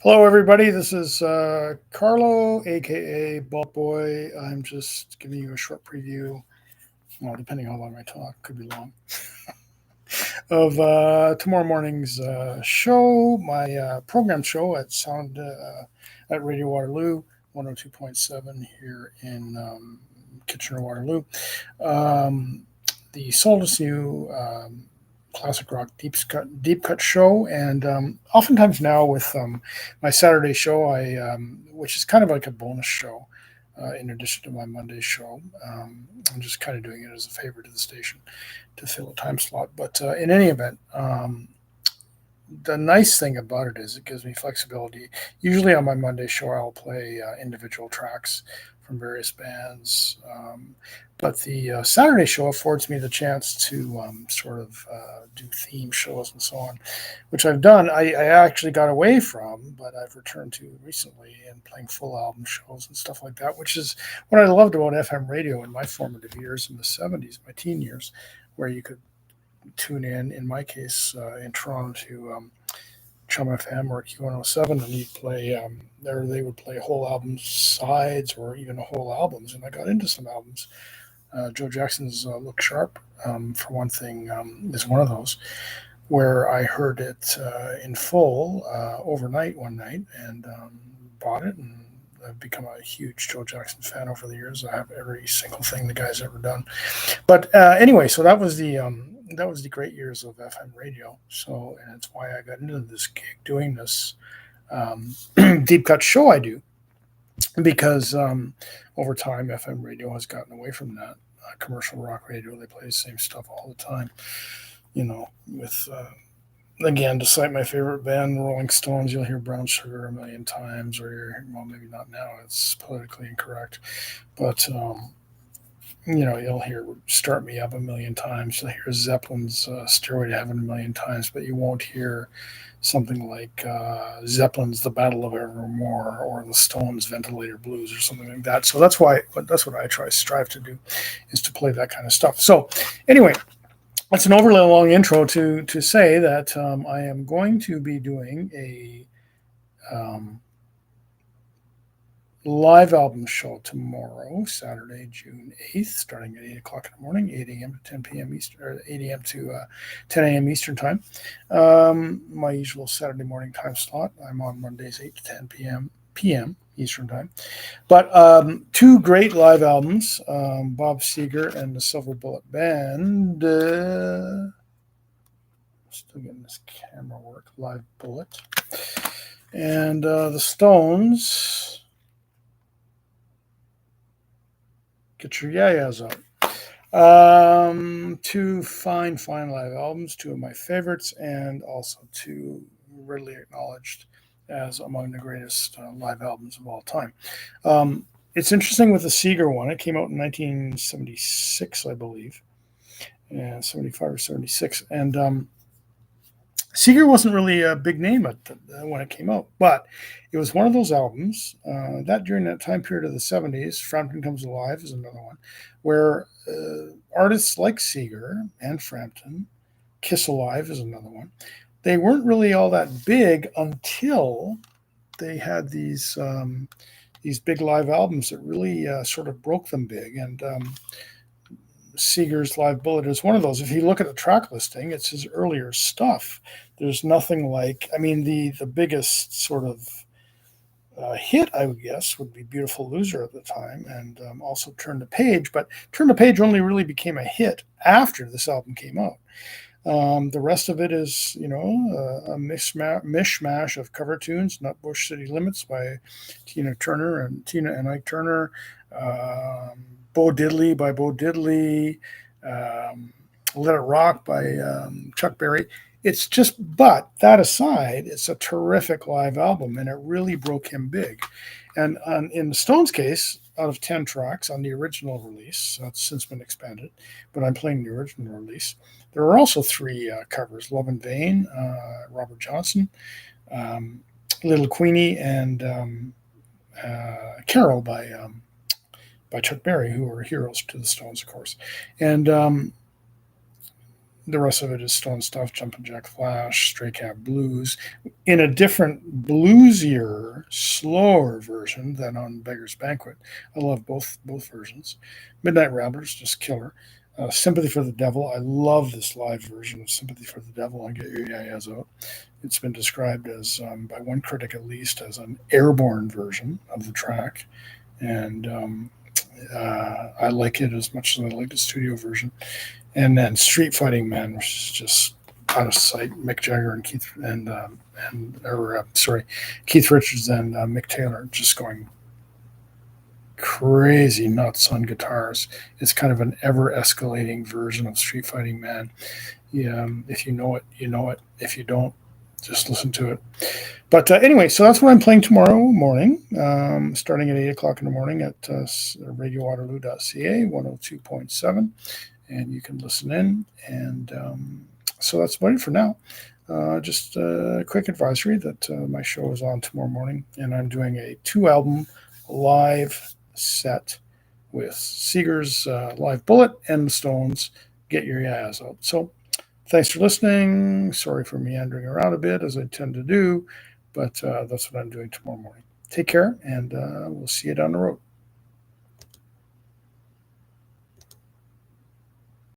Hello, everybody. This is Karlo, aka Bald Boy. I'm just giving you a short preview. Well, depending on how long I talk, could be long. Of tomorrow morning's show, my program show at Radio Waterloo, 102.7 here in Kitchener Waterloo. Um, the Solstice New classic rock deep cut show, and oftentimes now with my Saturday show, which is kind of like a bonus show. In addition to my Monday show, I'm just kind of doing it as a favor to the station to fill a time slot. But in any event, the nice thing about it is it gives me flexibility. Usually on my Monday show, I'll play individual tracks from various bands. But the Saturday show affords me the chance to sort of do theme shows and so on, which I've done. I actually got away from, but I've returned to recently and playing full album shows and stuff like that, which is what I loved about FM radio in my formative years in the 70s, my teen years, where you could tune in my case, in Toronto to Chum FM or Q107, and you'd play there. They would play whole album sides or even whole albums, and I got into some albums. Joe Jackson's "Look Sharp," for one thing, is one of those where I heard it in full overnight one night and bought it, and I've become a huge Joe Jackson fan over the years. I have every single thing the guy's ever done. But anyway, so that was the great years of FM radio. So, and it's why I got into this gig doing this deep cut show I do, because over time FM radio has gotten away from that. Commercial rock radio, they play the same stuff all the time. With again, to cite my favorite band, the Rolling Stones, you'll hear Brown Sugar a million times, or well, maybe not now. It's politically incorrect, but you'll hear "Start Me Up" a million times. You'll hear Zeppelin's "Stairway to Heaven" a million times, but you won't hear something like Zeppelin's "The Battle of Evermore" or the Stones' "Ventilator Blues" or something like that. So that's what I strive to do, is to play that kind of stuff. So anyway, that's an overly long intro to say that I am going to be doing a um, live album show tomorrow, Saturday, June 8th, starting at 8 o'clock in the morning, 8 a.m. to 10 p.m. Eastern, or 8 a.m. to 10 a.m. Eastern time. My usual Saturday morning time slot. I'm on Mondays, 8 to 10 p.m. Eastern time. But two great live albums, Bob Seger and the Silver Bullet Band. Still getting this camera work, Live Bullet. And the Stones. Get your yayas out. Two fine live albums, two of my favorites, and also two readily acknowledged as among the greatest live albums of all time. It's interesting with the Seger one. It came out in 1976, I believe, 75 or 76, and Seger wasn't really a big name when it came out, but it was one of those albums that during that time period of the 70s, Frampton Comes Alive is another one, where artists like Seger and Frampton, Kiss Alive is another one, they weren't really all that big until they had these big live albums that really sort of broke them big. And Seger's Live Bullet is one of those. If you look at the track listing, it's his earlier stuff. There's nothing like, I mean, the biggest sort of hit, I would guess, would be Beautiful Loser at the time, and also Turn the Page. But Turn the Page only really became a hit after this album came out. The rest of it is, a mishmash of cover tunes. Nutbush City Limits by Tina and Ike Turner. Bo Diddley by Bo Diddley, Let It Rock by Chuck Berry. It's just, but that aside, it's a terrific live album, and it really broke him big. And in the Stones' case, out of 10 tracks on the original release, so it's since been expanded, but I'm playing the original release, there are also three covers: Love in Vain, Robert Johnson, Little Queenie, and Carol by Chuck Berry, who were heroes to the Stones, of course. And the rest of it is Stone Stuff, Jumpin' Jack Flash, Stray Cat Blues, in a different bluesier, slower version than on Beggar's Banquet. I love both versions. Midnight Ramblers, just killer. Sympathy for the Devil. I love this live version of Sympathy for the Devil on Get Your Yayas Out. It's been described as, by one critic at least, as an airborne version of the track. And I like it as much as I like the studio version. And then Street Fighting Man, which is just out of sight. Mick Jagger and Keith Richards and Mick Taylor just going crazy nuts on guitars. It's kind of an ever escalating version of Street Fighting Man. Yeah, if you know it, you know it. If you don't, just listen to it. But anyway, so that's what I'm playing tomorrow morning, starting at 8 o'clock in the morning at radiowaterloo.ca, 102.7. And you can listen in. And so that's about it for now. Just a quick advisory that my show is on tomorrow morning, and I'm doing a 2-album live set with Seger's Live Bullet and the Stones' Get Your Yayas Out. So thanks for listening. Sorry for meandering around a bit, as I tend to do, but that's what I'm doing tomorrow morning. Take care, and we'll see you down the road.